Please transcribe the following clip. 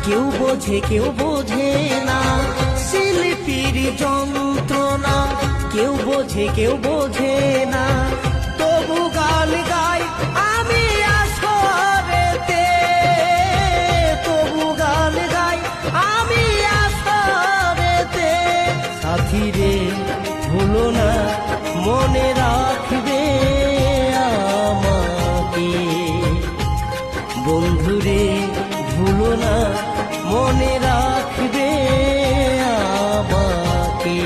কেউ বোঝে না শিল্পীর যন্ত্রণা, কেউ বোঝে না, তবু গান গাই আমি আসরেতে, তবু গান গাই আমি আসরেতে। সাথী রে ভুলো না মনে রাখবে আমাকে, বন্ধুরে ভুলো না মনে রাখবে আমাকে।